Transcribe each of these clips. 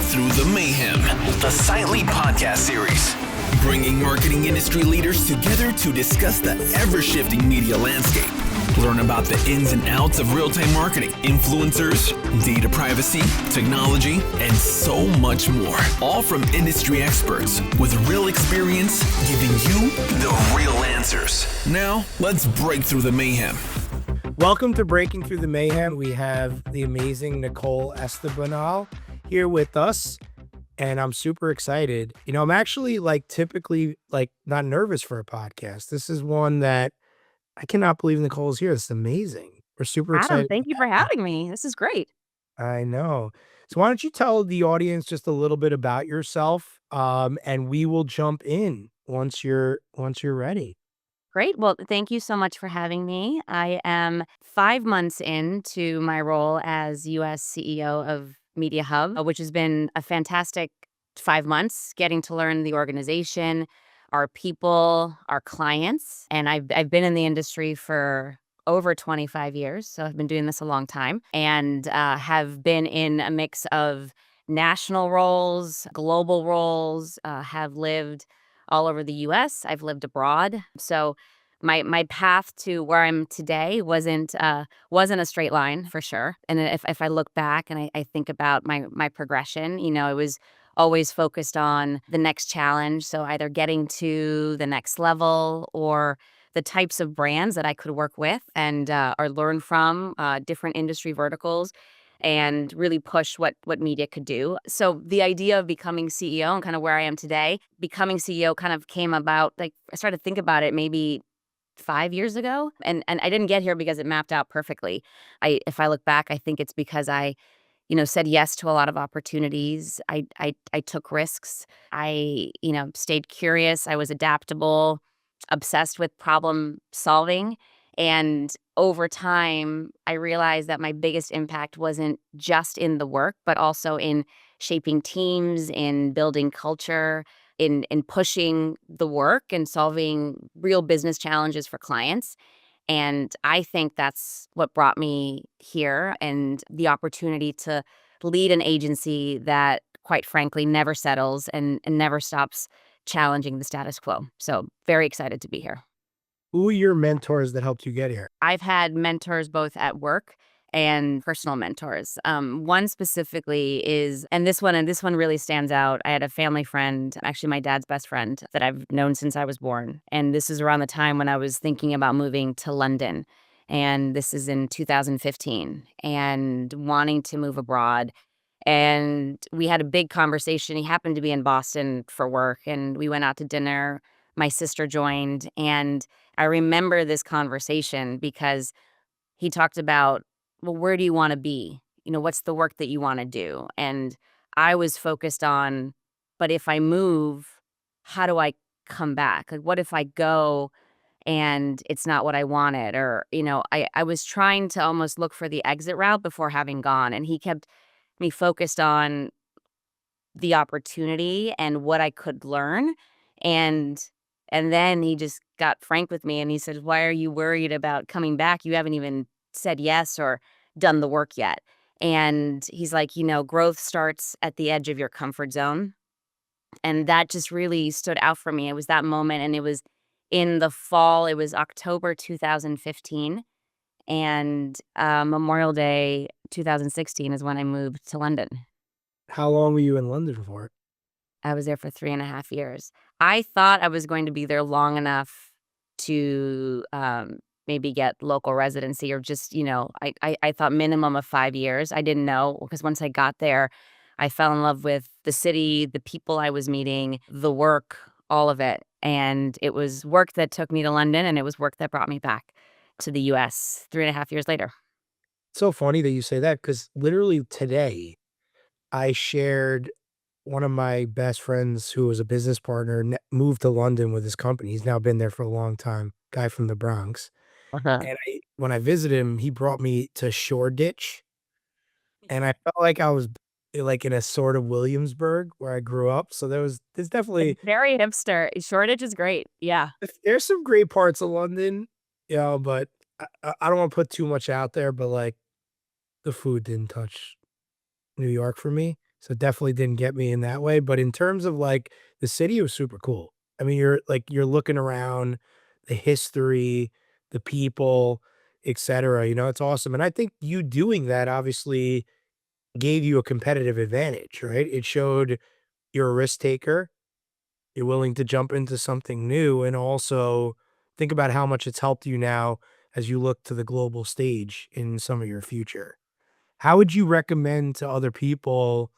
Through the Mayhem, the Silently podcast series, bringing marketing industry leaders together to discuss the ever-shifting media landscape. Learn about the ins and outs of real-time marketing, influencers, data privacy, technology, and so much more. All from industry experts with real experience, giving you the real answers. Now, let's break through the mayhem. Welcome to Breaking Through the Mayhem. We have the amazing Nicole Estebanell here with us, and I'm super excited. You know, I'm actually typically not nervous for a podcast. This is one that I cannot believe Nicole's here. It's amazing. We're super Adam, excited. thank you for having me. This is great. I know. So why don't you tell the audience just a little bit about yourself, and we will jump in once you're ready. Great. Well, thank you so much for having me. I am 5 months into my role as U.S. CEO of Mediahub, which has been a fantastic 5 months, getting to learn the organization, our people, our clients. And I've been in the industry for over 25 years, so I've been doing this a long time, and have been in a mix of national roles, global roles, have lived all over the U.S. I've lived abroad. So my path to where I'm today wasn't a straight line for sure. And if I look back and I think about my progression, you know, it was always focused on the next challenge. So either getting to the next level or the types of brands that I could work with and or learn from different industry verticals and really push what media could do. So the idea of becoming CEO and kind of where I am today, becoming CEO kind of came about, I started to think about it maybe 5 years ago. And I didn't get here because it mapped out perfectly. If I look back, I think it's because I said yes to a lot of opportunities. I took risks. I stayed curious. I was adaptable, obsessed with problem solving. And over time, I realized that my biggest impact wasn't just in the work, but also in shaping teams, in building culture, in pushing the work and solving real business challenges for clients. And I think that's what brought me here and the opportunity to lead an agency that, quite frankly, never settles and never stops challenging the status quo. So very excited to be here. Who are your mentors that helped you get here? I've had mentors both at work and personal mentors. One specifically is, and this one really stands out. I had a family friend, actually my dad's best friend, that I've known since I was born. And this is around the time when I was thinking about moving to London. And this is in 2015 and wanting to move abroad. And we had a big conversation. He happened to be in Boston for work, and we went out to dinner. My sister joined, and I remember this conversation because he talked about, well, where do you want to be? What's the work that you want to do? And I was focused on, but if I move, how do I come back? Like, what if I go and it's not what I wanted? Or, I was trying to almost look for the exit route before having gone. And he kept me focused on the opportunity and what I could learn. And then he just got frank with me and he said, why are you worried about coming back? You haven't even said yes or done the work yet. And he's like, growth starts at the edge of your comfort zone. And that just really stood out for me. It was that moment, and it was in the fall. It was October 2015. And Memorial Day 2016 is when I moved to London. How long were you in London for? I was there for 3.5 years. I thought I was going to be there long enough to maybe get local residency or just, I thought minimum of 5 years. I didn't know, because once I got there, I fell in love with the city, the people I was meeting, the work, all of it. And it was work that took me to London, and it was work that brought me back to the U.S. 3.5 years later. It's so funny that you say that, because literally today I shared one of my best friends who was a business partner moved to London with his company. He's now been there for a long time, guy from the Bronx. And when I visited him, he brought me to Shoreditch. And I felt like I was in a sort of Williamsburg where I grew up. So there's definitely, It's very hipster. Shoreditch is great. Yeah. there's some great parts of London, but I don't want to put too much out there, but the food didn't touch New York for me. So it definitely didn't get me in that way. But in terms of like the city, was super cool. I mean, you're looking around, the history, the people, etc. It's awesome. And I think you doing that obviously gave you a competitive advantage, right? It showed you're a risk taker, you're willing to jump into something new, and also think about how much it's helped you now as you look to the global stage in some of your future. How would you recommend to other people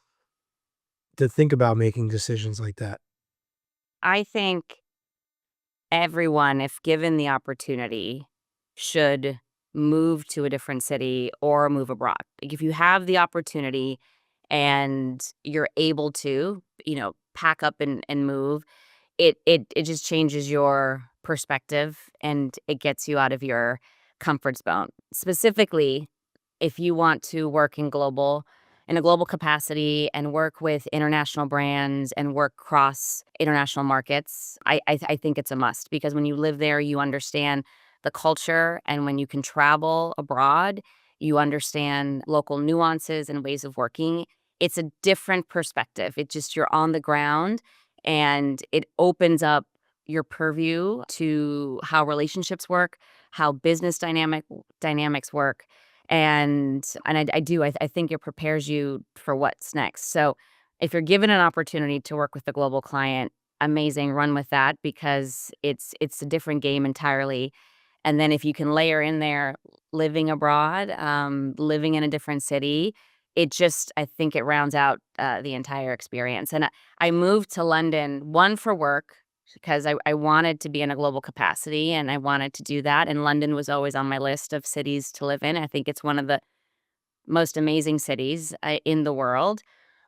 to think about making decisions like that? I think everyone, if given the opportunity, should move to a different city or move abroad. Like if you have the opportunity and you're able to, pack up and move, it just changes your perspective and it gets you out of your comfort zone. Specifically, if you want to work in a global capacity and work with international brands and work cross international markets, I think it's a must because when you live there, you understand the culture, and when you can travel abroad, you understand local nuances and ways of working. It's a different perspective. It just you're on the ground and it opens up your purview to how relationships work, how business dynamics work, and I think it prepares you for what's next. So if you're given an opportunity to work with a global client, amazing, run with that because it's a different game entirely. And then if you can layer in there living abroad, living in a different city, I think it rounds out the entire experience. And I moved to London, one for work, because I wanted to be in a global capacity and I wanted to do that. And London was always on my list of cities to live in. I think it's one of the most amazing cities in the world.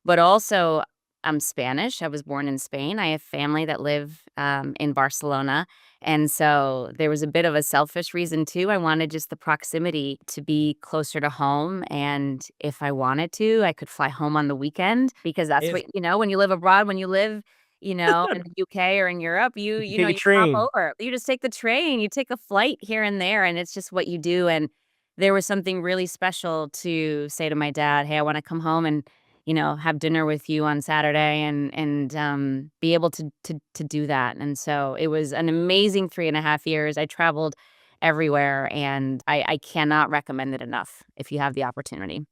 But also, I'm Spanish. I was born in Spain. I have family that live in Barcelona. And so there was a bit of a selfish reason too. I wanted just the proximity to be closer to home. And if I wanted to, I could fly home on the weekend because that's Yes. when you live abroad, when you live, in the UK or in Europe, You take a you pop train. over. You just take the train, you take a flight here and there, and it's just what you do. And there was something really special to say to my dad, "Hey, I wanna come home and, have dinner with you on Saturday," and be able to do that, and so it was an amazing 3.5 years. I traveled everywhere, and I cannot recommend it enough if you have the opportunity.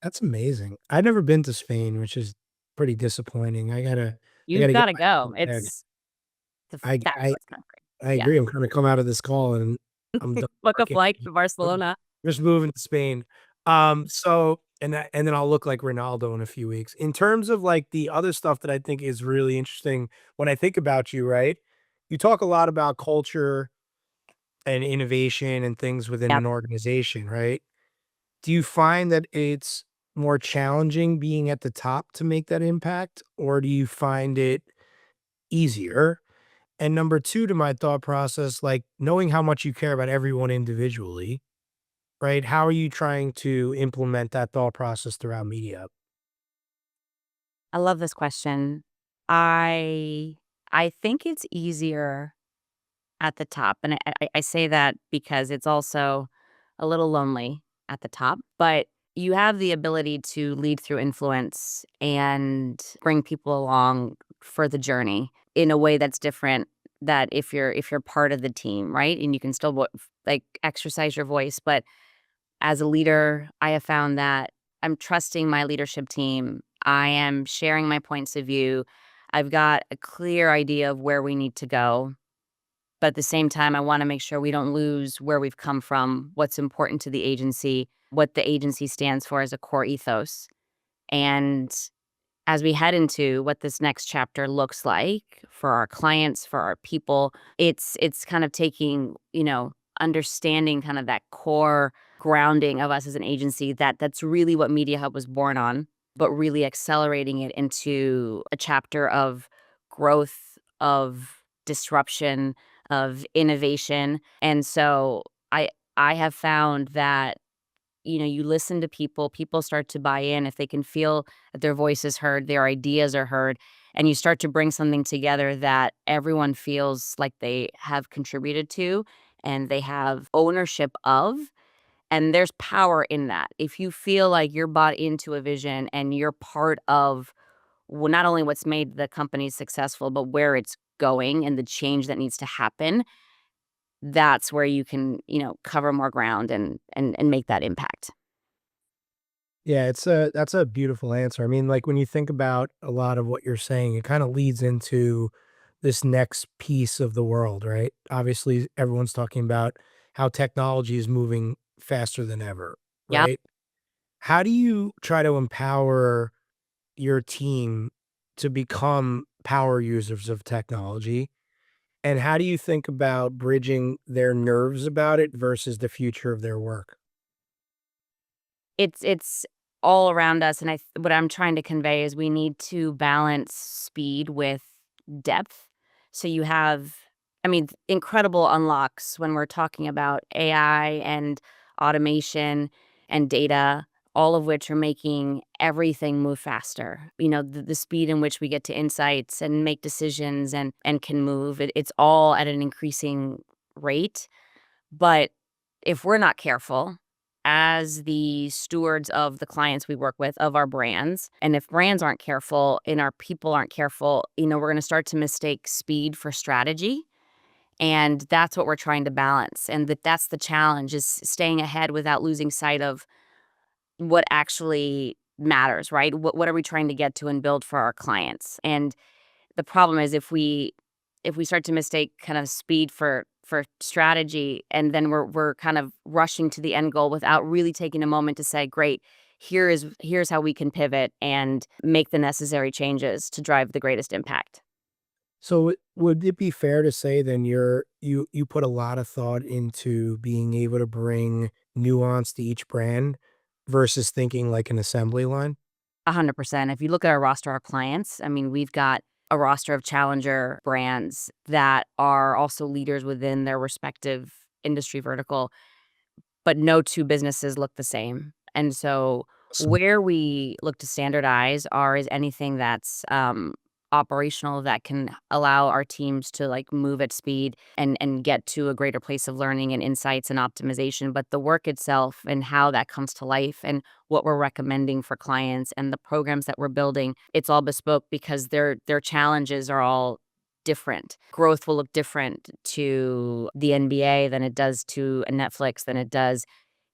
That's amazing. I've never been to Spain, which is pretty disappointing. I You've gotta get gotta myself go. there. It's a I I fabulous country. I Yeah. agree. I'm gonna come out of this call and I'm done Book a working. flight to Barcelona. Just moving to Spain. And then I'll look like Ronaldo in a few weeks. In terms of like the other stuff that I think is really interesting when I think about you, right? You talk a lot about culture and innovation and things within Yep. an organization, right? Do you find that it's more challenging being at the top to make that impact, or do you find it easier? And number 2 to my thought process, like knowing how much you care about everyone individually, right? How are you trying to implement that thought process throughout media? I love this question. I I think it's easier at the top, and I say that because it's also a little lonely at the top, but you have the ability to lead through influence and bring people along for the journey in a way that's different that if you're part of the team, right? And you can still like exercise your voice, but as a leader, I have found that I'm trusting my leadership team. I am sharing my points of view. I've got a clear idea of where we need to go, but at the same time, I wanna make sure we don't lose where we've come from, what's important to the agency, what the agency stands for as a core ethos. And as we head into what this next chapter looks like for our clients, for our people, it's kind of taking, understanding kind of that core grounding of us as an agency that's really what Media Hub was born on, but really accelerating it into a chapter of growth, of disruption, of innovation. And so I have found that you listen to people, people start to buy in if they can feel that their voice is heard, their ideas are heard, and you start to bring something together that everyone feels like they have contributed to and they have ownership of. And there's power in that. If you feel like you're bought into a vision and you're part of, well, not only what's made the company successful, but where it's going and the change that needs to happen, that's where you can, cover more ground and make that impact. Yeah, that's a beautiful answer. I mean, like when you think about a lot of what you're saying, it kind of leads into this next piece of the world, right? Obviously, everyone's talking about how technology is moving faster than ever, Yep. right? How do you try to empower your team to become power users of technology? And how do you think about bridging their nerves about it versus the future of their work? It's all around us, and what I'm trying to convey is we need to balance speed with depth. So you have, I mean, incredible unlocks when we're talking about AI and automation and data, all of which are making everything move faster. The speed in which we get to insights and make decisions and can move, it's all at an increasing rate. But if we're not careful as the stewards of the clients we work with, of our brands, and if brands aren't careful and our people aren't careful, we're going to start to mistake speed for strategy. And that's what we're trying to balance. And that's the challenge, is staying ahead without losing sight of what actually matters, right? What are we trying to get to and build for our clients? And the problem is, if we start to mistake kind of speed for strategy, and then we're kind of rushing to the end goal without really taking a moment to say, great, here's how we can pivot and make the necessary changes to drive the greatest impact. So would it be fair to say then you put a lot of thought into being able to bring nuance to each brand versus thinking like an assembly line? 100%. If you look at our roster of clients, I mean, we've got a roster of challenger brands that are also leaders within their respective industry vertical, but no two businesses look the same. And so Awesome. where we look to standardize is anything that's operational, that can allow our teams to like move at speed and get to a greater place of learning and insights and optimization. But the work itself and how that comes to life and what we're recommending for clients and the programs that we're building, it's all bespoke because their challenges are all different. Growth will look different to the NBA than it does to a Netflix, than it does,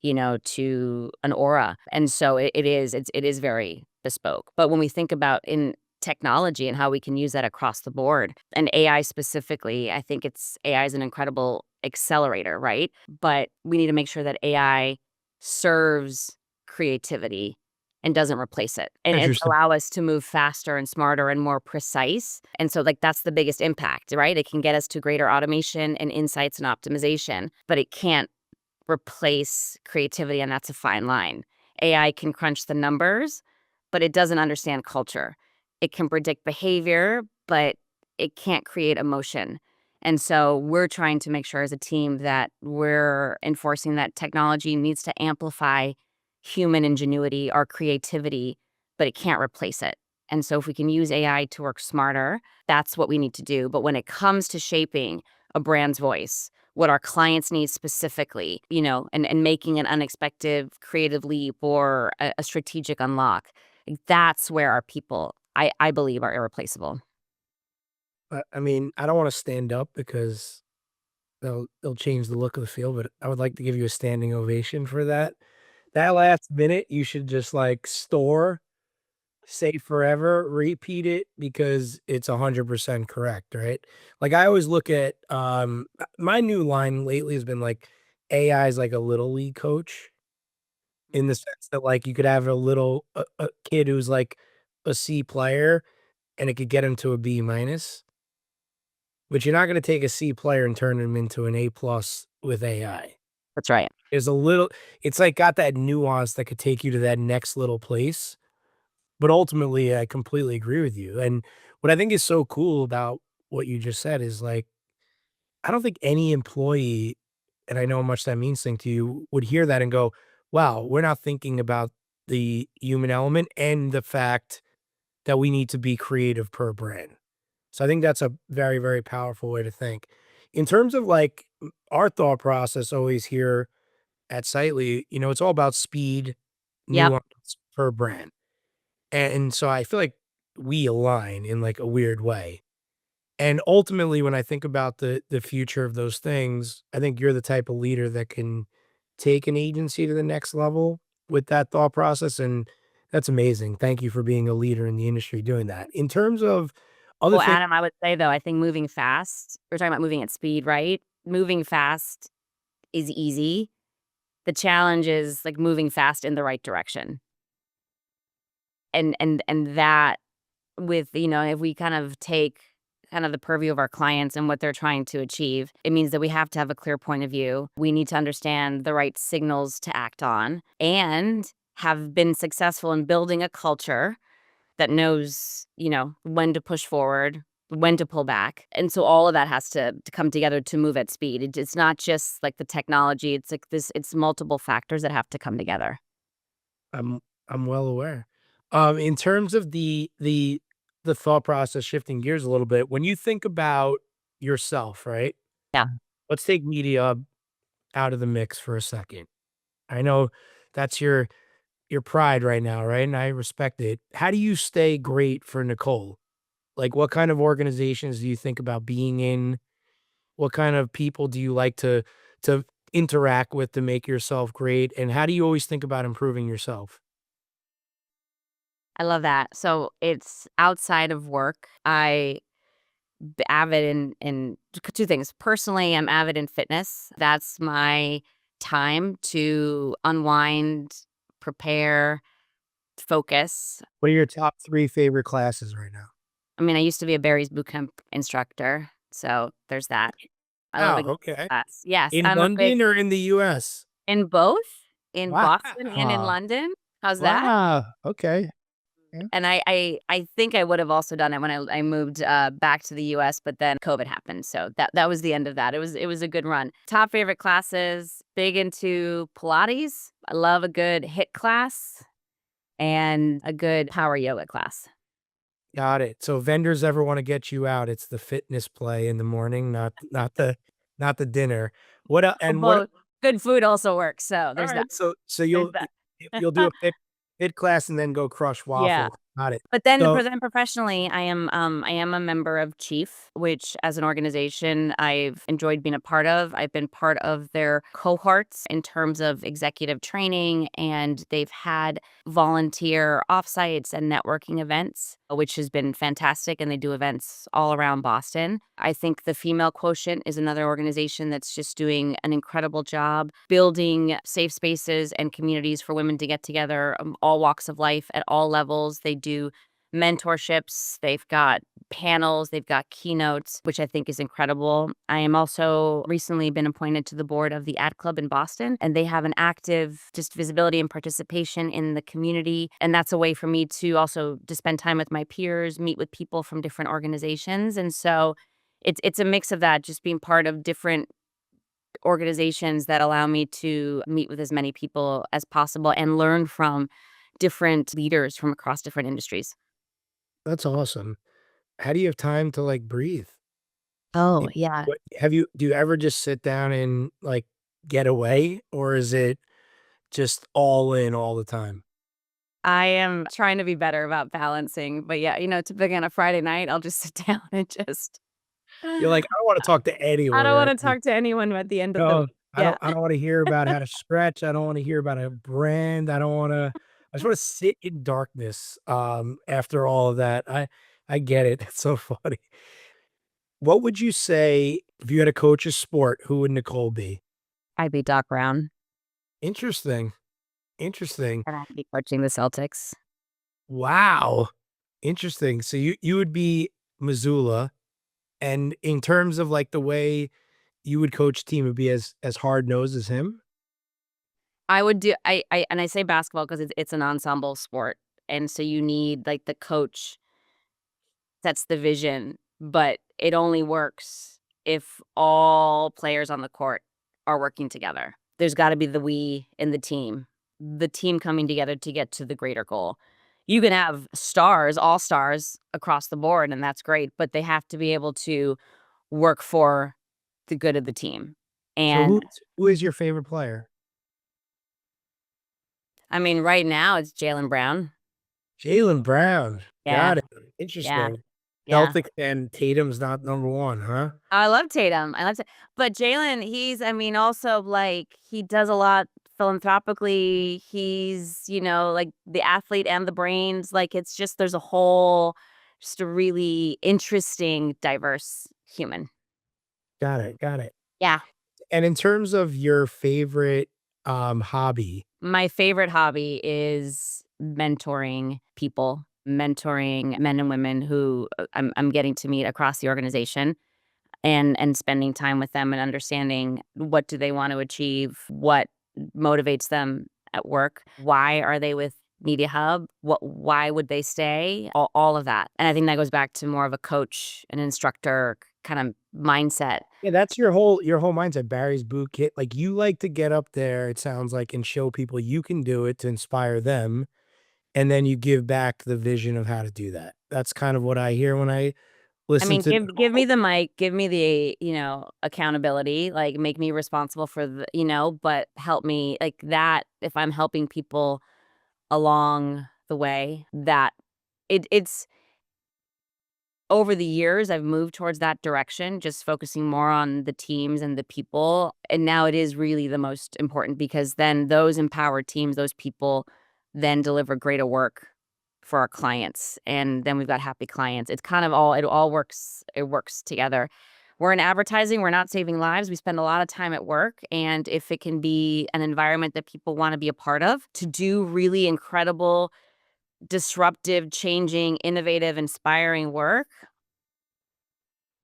to an Aura. And so it is very bespoke. But when we think about in technology and how we can use that across the board, and AI specifically, I think AI is an incredible accelerator, right? But we need to make sure that AI serves creativity and doesn't replace it, and Interesting. allow us to move faster and smarter and more precise. And so, like, that's the biggest impact, right? It can get us to greater automation and insights and optimization, but it can't replace creativity, and that's a fine line. AI can crunch the numbers, but it doesn't understand culture. It can predict behavior, but it can't create emotion. And so we're trying to make sure as a team that we're enforcing that technology needs to amplify human ingenuity, our creativity, but it can't replace it. And so if we can use AI to work smarter, that's what we need to do. But when it comes to shaping a brand's voice, what our clients need specifically, and making an unexpected creative leap or a strategic unlock, that's where our people, I believe, are irreplaceable. I mean, I don't want to stand up because they'll change the look of the field, but I would like to give you a standing ovation for that. That last minute, you should just like store, say forever, repeat it because it's 100% correct, right? Like I always look at my new line lately has been like AI is like a little league coach in the sense that like you could have a kid who's like a C player and it could get him to a B minus, but you're not going to take a C player and turn him into an A plus with AI. That's right. There's a little, it's like got that nuance that could take you to that next little place. But ultimately, I completely agree with you, and what I think is so cool about what you just said is, like, I don't think any employee, and I know how much that means thing to you, would hear that and go, "Wow, we're not thinking about the human element and the fact that we need to be creative per brand." So I think that's a very, very powerful way to think. In terms of, like, our thought process always here at Sightly, it's all about speed, Yep. nuance per brand. And so I feel like we align in like a weird way. And ultimately, when I think about the future of those things, I think you're the type of leader that can take an agency to the next level with that thought process, and that's amazing. Thank you for being a leader in the industry doing that. In terms of other Well, things, Adam, I would say, though, I think moving fast, we're talking about moving at speed, right? Moving fast is easy. The challenge is, like, moving fast in the right direction. And that with, if we kind of take kind of the purview of our clients and what they're trying to achieve, it means that we have to have a clear point of view. We need to understand the right signals to act on and have been successful in building a culture that knows, when to push forward, when to pull back. And so all of that has to come together to move at speed. It's not just like the technology, it's like it's multiple factors that have to come together. I'm well aware. In terms of the thought process, shifting gears a little bit, when you think about yourself, right? Yeah. Let's take media out of the mix for a second. I know that's your pride right now, right? And I respect it. How do you stay great for Nicole? Like, what kind of organizations do you think about being in? What kind of people do you like to interact with to make yourself great? And how do you always think about improving yourself? I love that. So it's outside of work. Avid in two things. Personally, I'm avid in fitness. That's my time to unwind, prepare, focus. What are your top 3 favorite classes right now? I mean, I used to be a Barry's bootcamp instructor, so there's that. I love Wow, a good okay. class. Yes, In I'm a big London or in the US? in both, in Boston and in Wow. London. How's that? Wow, okay. Yeah. And I think I would have also done it when I moved, back to the US, but then COVID happened, so that was the end of that. It was a good run. Top favorite classes, big into Pilates. I love a good HIIT class and a good power yoga class. Got it. So vendors ever wanna get you out, it's the fitness play in the morning, not the dinner. What el Oh, and what both. Good food also works, so there's that. alright, so There's you'll that. you'll do a fit class and then go crush Yeah. waffles. Got it. But So then professionally, I am a member of Chief, which as an organization I've enjoyed being a part of. I've been part of their cohorts in terms of executive training, and they've had volunteer offsites and networking events, which has been fantastic. And they do events all around Boston. I think the Female Quotient is another organization that's just doing an incredible job building safe spaces and communities for women to get together, all walks of life at all levels. They do mentorships, they've got panels, they've got keynotes, which I think is incredible. I am also recently been appointed to the board of the Ad Club in Boston, and they have an active just visibility and participation in the community. And that's a way for me to also to spend time with my peers, meet with people from different organizations. And so it's a mix of that, just being part of different organizations that allow me to meet with as many people as possible and learn from different leaders from across different industries. that's awesome. How do you have time to, like, breathe? Oh, Y yeah. what do you ever just sit down and, like, get away, or is it just all in all the time? I am trying to be better about balancing, but yeah, typically on a Friday night, I'll just sit down and just You're like, "I don't wanna talk to I anyone don't right wanna now." talk to anyone at the end of the No, week. Yeah. I don't wanna hear about how to stretch, I don't wanna hear about a brand, I just wanna sit in darkness, after all of that. I get it, it's so funny. What would you say if you had to coach a sport, who would Nicole be? I'd be Doc Brown, Interesting, interesting. and I'd be coaching the Celtics. Wow, interesting. So you would be Missoula, and in terms of, like, the way you would coach a team, would be as hard-nosed as him? I would do I say basketball 'cause it's an ensemble sport, and so you need, like, the coach sets the vision, but it only works if all players on the court are working together. There's gotta be the we in the team coming together to get to the greater goal. You can have stars, all stars across the board, and that's great, but they have to be able to work for the good of the team. So And who is your favorite player? I mean, right now it's Jaylen Brown. Jaylen Brown. Yeah. Got it. Yeah. Interesting. Yeah. Celtic and Tatum's not number one, huh? I love Tatum. But Jaylen, also he does a lot philanthropically. He's, like the athlete and the brains. It's just, just a really interesting, diverse human. Got it. Got it. Yeah. And in terms of your favorite hobby, My favorite hobby is mentoring people, mentoring men and women who I'm getting to meet across the organization. And spending time with them and understanding what do they want to achieve, what motivates them at work, why are they with Mediahub, why would they stay, all of that. And I think that goes back to more of a coach, an instructor kind of mindset. yeah, that's your whole mindset. Barry's boot kit. Like you like to get up there, it sounds like, and show people you can do it to inspire them. And then you give back the vision of how to do that. That's kind of what I hear when I I listen mean, to give me the mic, give me the, accountability, make me responsible for but help me like that. If I'm helping people along the way, that it's over the years, I've moved towards that direction, just focusing more on the teams and the people. And now it is really the most important because then those empowered teams, those people then deliver greater work for our clients. And then we've got happy clients. It's kind of it all works. It works together. We're in advertising. We're not saving lives. We spend a lot of time at work. And if it can be an environment that people want to be a part of, to do really incredible, disruptive, changing, innovative, inspiring work,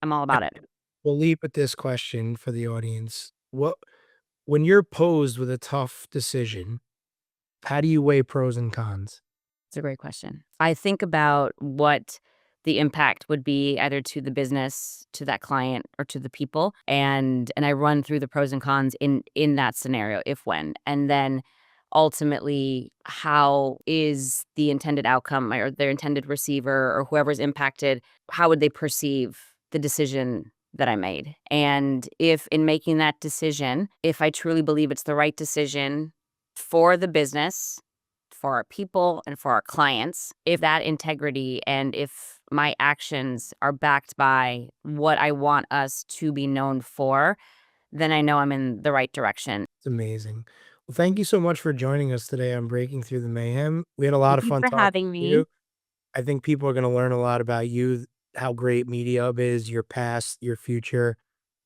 I'm all about it. we'll leave with this question for the audience. When you're posed with a tough decision, how do you weigh pros and cons? It's a great question. I think about what the impact would be either to the business, to that client, or to the people. And I run through the pros and cons in that scenario, if when. And then ultimately, how is the intended outcome or their intended receiver or whoever's impacted, how would they perceive the decision that I made? And if in making that decision, if I truly believe it's the right decision for the business, for our people, and for our clients, if that integrity and if my actions are backed by what I want us to be known for, then I know I'm in the right direction. It's amazing. Well, thank you so much for joining us today on Breaking Through the Mayhem. We had a lot Thank of you fun for talking having to me. you. I think people are going to learn a lot about you, how great Mediahub is, your past, your future,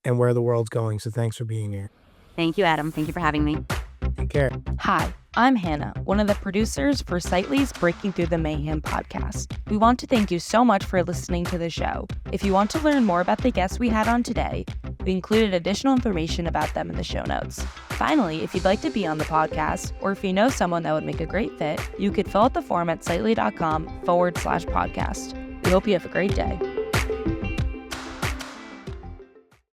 and where the world's going. So thanks for being here. Thank you, Adam. Thank you for having me. Take care. Hi, I'm Hannah, one of the producers for Sightly's Breaking Through the Mayhem podcast. We want to thank you so much for listening to the show. If you want to learn more about the guests we had on today, we included additional information about them in the show notes. Finally, if you'd like to be on the podcast, or if you know someone that would make a great fit, you could fill out the form at sightly.com/podcast. We hope you have a great day.